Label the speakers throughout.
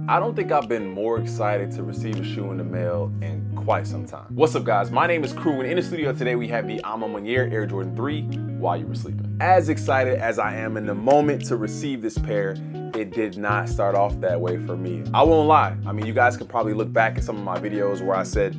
Speaker 1: I don't think I've been more excited to receive a shoe in the mail in quite some time. What's up, guys? My name is Crew, and in the studio today we have the Maniere Air Jordan 3 while you were sleeping. As excited as I am in the moment to receive this pair, it did not start off that way for me. I won't lie. I mean, you guys can probably look back at some of my videos where I said,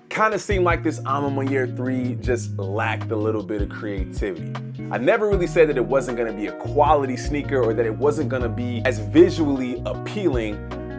Speaker 1: kind of seemed like this Maniere 3 just lacked a little bit of creativity. I never really said that it wasn't gonna be a quality sneaker or that it wasn't gonna be as visually appealing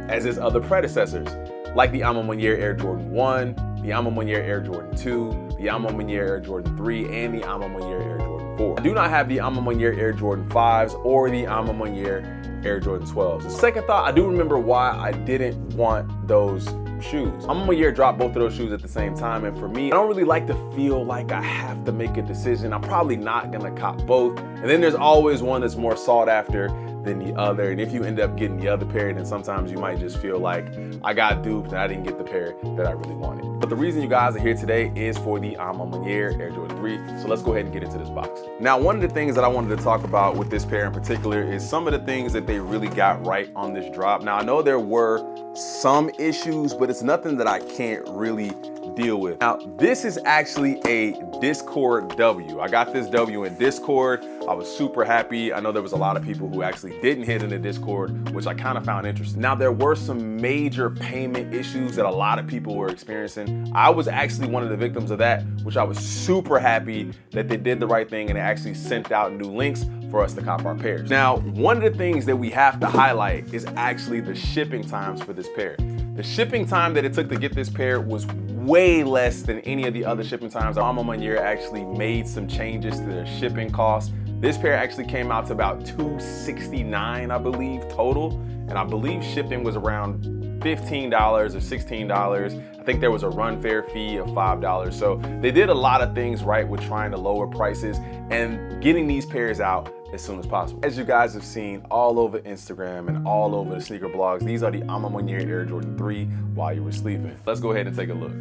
Speaker 1: as its other predecessors, like the Maniere Air Jordan 1, the Maniere Air Jordan 2, the Maniere Air Jordan 3, and the Maniere Air Jordan 4. I do not have the Maniere Air Jordan 5s or the Maniere Air Jordan 12s. The second thought, I do remember why I didn't want those shoes. Maniere dropped both of those shoes at the same time, and for me, I don't really like to feel like I have to make a decision. I'm probably not gonna cop both. And then there's always one that's more sought after than the other, and if you end up getting the other pair, then sometimes you might just feel like I got duped and I didn't get the pair that I really wanted. But the reason you guys are here today is for the Maniere Air Jordan 3, so let's go ahead and get into this box. Now, one of the things that I wanted to talk about with this pair in particular is some of the things that they really got right on this drop. Now, I know there were some issues, but it's nothing that I can't really deal with. Now, this is actually a Discord W. I got this W in Discord. I was super happy. I know there was a lot of people who actually didn't hit in the Discord, which I kind of found interesting. Now, there were some major payment issues that a lot of people were experiencing. I was actually one of the victims of that, which I was super happy that they did the right thing and they actually sent out new links for us to cop our pairs. Now, one of the things that we have to highlight is actually the shipping times for this pair. The shipping time that it took to get this pair was way less than any of the other shipping times. Maniere actually made some changes to their shipping costs. This pair actually came out to about $269, I believe, total. And I believe shipping was around $15 or $16. I think there was a run fare fee of $5. So they did a lot of things right with trying to lower prices and getting these pairs out as soon as possible. As you guys have seen all over Instagram and all over the sneaker blogs, these are the Maniere Air Jordan 3 while you were sleeping. Let's go ahead and take a look.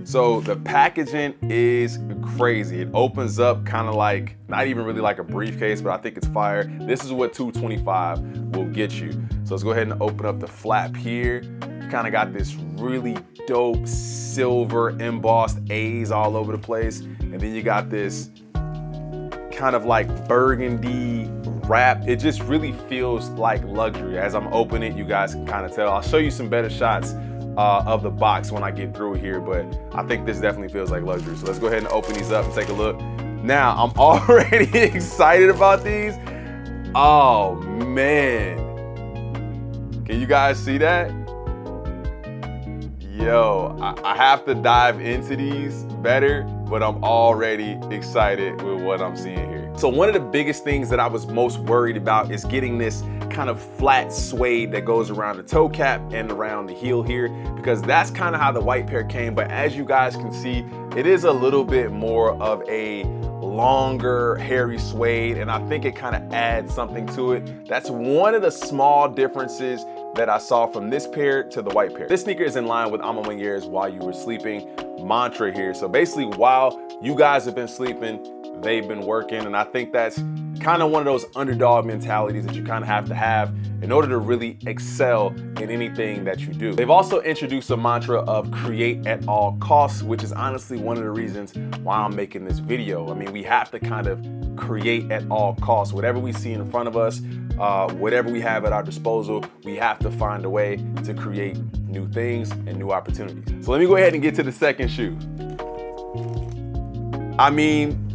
Speaker 1: So the packaging is crazy. It opens up kind of like, not even really like a briefcase, but I think it's fire. This is what $225 will get you. So let's go ahead and open up the flap here. You kind of got this really dope silver embossed A's all over the place. And then you got this kind of like burgundy wrap. It just really feels like luxury. As I'm opening it, you guys can kind of tell. I'll show you some better shots of the box when I get through here, but I think this definitely feels like luxury. So let's go ahead and open these up and take a look. Now, I'm already excited about these. Oh man. Can you guys see that? Yo, I have to dive into these better, but I'm already excited with what I'm seeing here. So one of the biggest things that I was most worried about is getting this kind of flat suede that goes around the toe cap and around the heel here, because that's kind of how the white pair came. But as you guys can see, it is a little bit more of a longer, hairy suede, and I think it kind of adds something to it. That's one of the small differences that I saw from this pair to the white pair. This sneaker is in line with Maniere's while you were sleeping mantra here. So basically, while you guys have been sleeping, they've been working, and I think that's kind of one of those underdog mentalities that you kind of have in order to really excel in anything that you do. They've also introduced a mantra of create at all costs, which is honestly one of the reasons why I'm making this video. I mean, we have to kind of create at all costs. Whatever we see in front of us, whatever we have at our disposal, we have to find a way to create new things and new opportunities. So let me go ahead and get to the second shoe. I mean,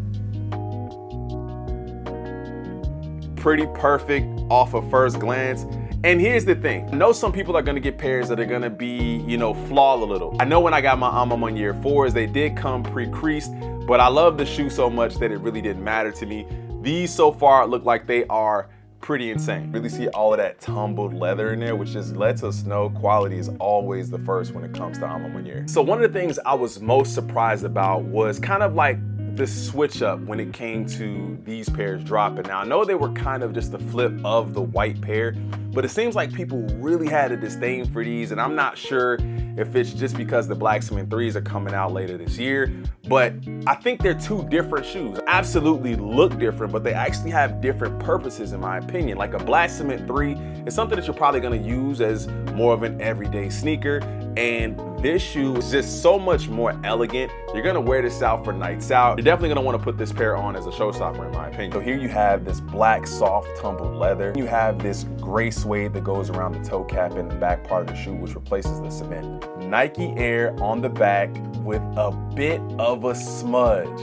Speaker 1: pretty perfect off of first glance. And here's the thing. I know some people are gonna get pairs that are gonna be, you know, flawed a little. I know when I got my Maniere 4s, they did come pre-creased, but I love the shoe so much that it really didn't matter to me. These so far look like they are pretty insane. Really see all of that tumbled leather in there, which just lets us know quality is always the first when it comes to Maniere. So one of the things I was most surprised about was kind of like the switch up when it came to these pairs dropping. Now, I know they were kind of just the flip of the white pair, but it seems like people really had a disdain for these, and I'm not sure if it's just because the Black Cement 3s are coming out later this year, but I think they're two different shoes. Absolutely look different, but they actually have different purposes in my opinion. Like a Black Cement 3 is something that you're probably gonna use as more of an everyday sneaker, and this shoe is just so much more elegant. You're gonna wear this out for nights out. You're definitely gonna wanna put this pair on as a showstopper in my opinion. So here you have this black soft tumbled leather. You have this gray suede that goes around the toe cap and the back part of the shoe, which replaces the cement. Nike Air on the back with a bit of a smudge,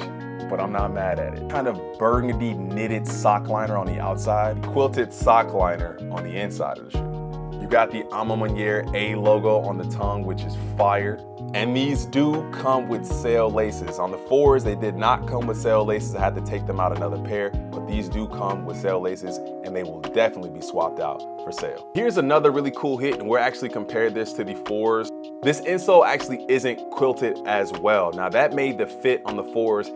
Speaker 1: but I'm not mad at it. Kind of burgundy knitted sock liner on the outside, quilted sock liner on the inside of the shoe. You got the Maniere A logo on the tongue, which is fire. And these do come with sail laces. On the 4s, they did not come with sail laces. I had to take them out another pair, but these do come with sail laces and they will definitely be swapped out for sale. Here's another really cool hit, and we're actually compared this to the 4s. This insole actually isn't quilted as well. Now that made the fit on the 4s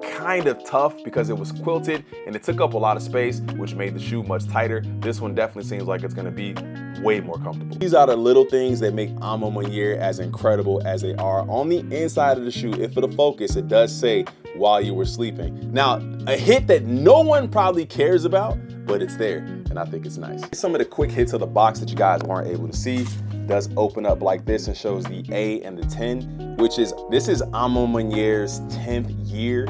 Speaker 1: kind of tough because it was quilted and it took up a lot of space, which made the shoe much tighter. This one definitely seems like it's gonna be way more comfortable. These are the little things that make Maniere as incredible as they are. On the inside of the shoe, if it'll focus, it does say "while you were sleeping." Now, a hit that no one probably cares about, but it's there, and I think it's nice. Some of the quick hits of the box that you guys weren't able to see does open up like this and shows the A and the 10, this is Maniere's 10th year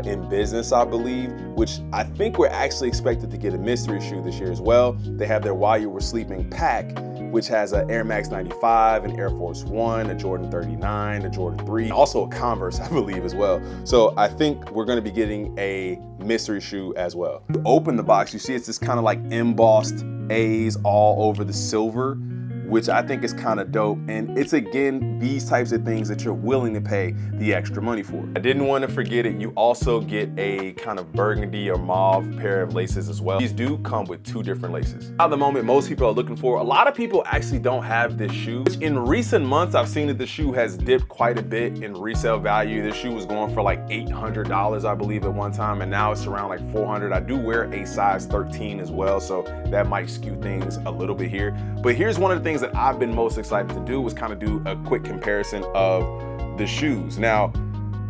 Speaker 1: in business, I believe, which I think we're actually expected to get a mystery shoe this year as well. They have their While You Were Sleeping pack, which has an Air Max 95, an Air Force 1, a Jordan 39, a Jordan 3, also a Converse, I believe, as well. So I think we're gonna be getting a mystery shoe as well. You open the box, you see it's this kind of like embossed A's all over the silver, which I think is kind of dope. And it's, again, these types of things that you're willing to pay the extra money for. I didn't want to forget it. You also get a kind of burgundy or mauve pair of laces as well. These do come with 2 different laces. At the moment, most people are looking for, a lot of people actually don't have this shoe, which in recent months, I've seen that the shoe has dipped quite a bit in resale value. This shoe was going for like $800, I believe, at one time, and now it's around like $400. I do wear a size 13 as well, so that might skew things a little bit here. But here's one of the things that I've been most excited to do was kind of do a quick comparison of the shoes. Now,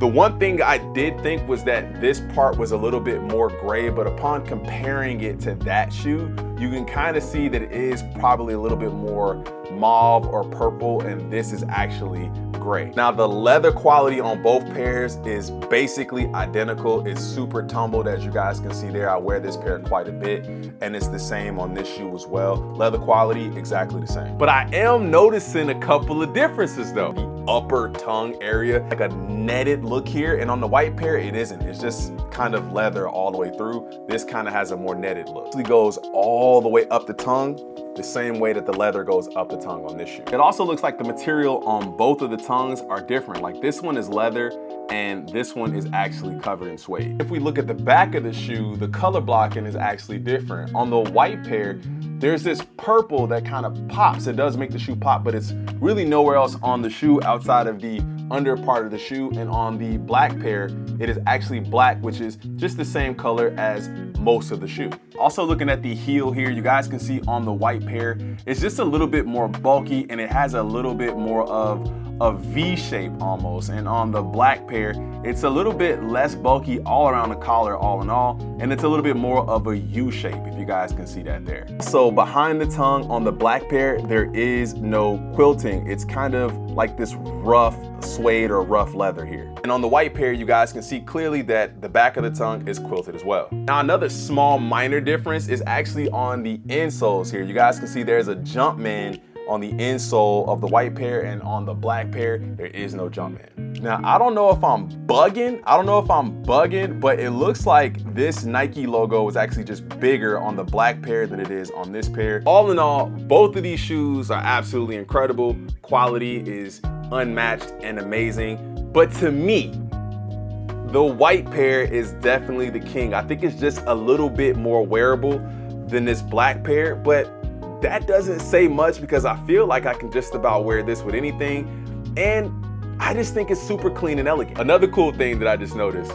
Speaker 1: the one thing I did think was that this part was a little bit more gray, but upon comparing it to that shoe, you can kind of see that it is probably a little bit more mauve or purple, and this is actually gray. Now, the leather quality on both pairs is basically identical. It's super tumbled, as you guys can see there. I wear this pair quite a bit, and it's the same on this shoe as well. Leather quality, exactly the same. But I am noticing a couple of differences though. The upper tongue area, like a netted look here, and on the white pair, it isn't. It's just kind of leather all the way through. This kind of has a more netted look. It goes all the way up the tongue, the same way that the leather goes up the tongue on this shoe. It also looks like the material on both of the tongues are different. Like this one is leather and this one is actually covered in suede. If we look at the back of the shoe, the color blocking is actually different. On the white pair, there's this purple that kind of pops. It does make the shoe pop, but it's really nowhere else on the shoe outside of the under part of the shoe. And on the black pair, it is actually black, which is just the same color as most of the shoe. Also looking at the heel here, you guys can see on the white pair, it's just a little bit more bulky and it has a little bit more of a V shape almost. And on the black pair, it's a little bit less bulky all around the collar, all in all, and it's a little bit more of a U shape, if you guys can see that there. So behind the tongue on the black pair, there is no quilting. It's kind of like this rough suede or rough leather here. And on the white pair, you guys can see clearly that the back of the tongue is quilted as well. Now, another small minor difference is actually on the insoles here. You guys can see there's a Jumpman on the insole of the white pair, and on the black pair, there is no Jumpman. Now, I don't know if I'm bugging, but it looks like this Nike logo is actually just bigger on the black pair than it is on this pair. All in all, both of these shoes are absolutely incredible. Quality is unmatched and amazing. But to me, the white pair is definitely the king. I think it's just a little bit more wearable than this black pair, but that doesn't say much because I feel like I can just about wear this with anything. And I just think it's super clean and elegant. Another cool thing that I just noticed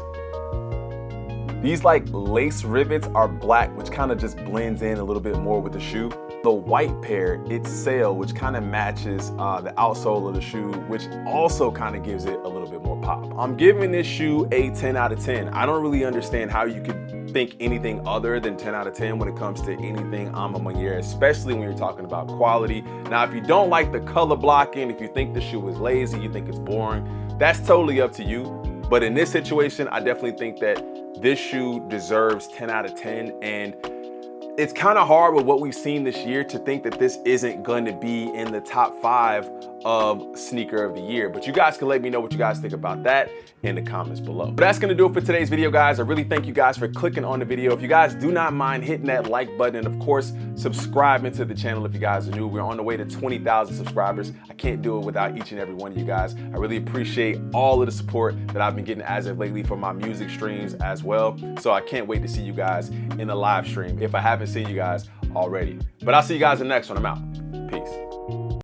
Speaker 1: These like lace rivets are black, which kind of just blends in a little bit more with the shoe. The white pair, it's sail, which kind of matches the outsole of the shoe, which also kind of gives it a little bit more pop. I'm giving this shoe a 10 out of 10. I don't really understand how you could think anything other than 10 out of 10 when it comes to anything Maniere, especially when you're talking about quality. Now, if you don't like the color blocking, if you think the shoe is lazy, you think it's boring, that's totally up to you. But in this situation, I definitely think that this shoe deserves 10 out of 10. And it's kind of hard with what we've seen this year to think that this isn't going to be in the top 5 of sneaker of the year. But you guys can let me know what you guys think about that in the comments below. But that's gonna do it for today's video, guys. I really thank you guys for clicking on the video. If you guys do not mind hitting that like button, and of course, subscribing to the channel if you guys are new. We're on the way to 20,000 subscribers. I can't do it without each and every one of you guys. I really appreciate all of the support that I've been getting as of lately for my music streams as well. So I can't wait to see you guys in the live stream if I haven't seen you guys already. But I'll see you guys in the next one. I'm out.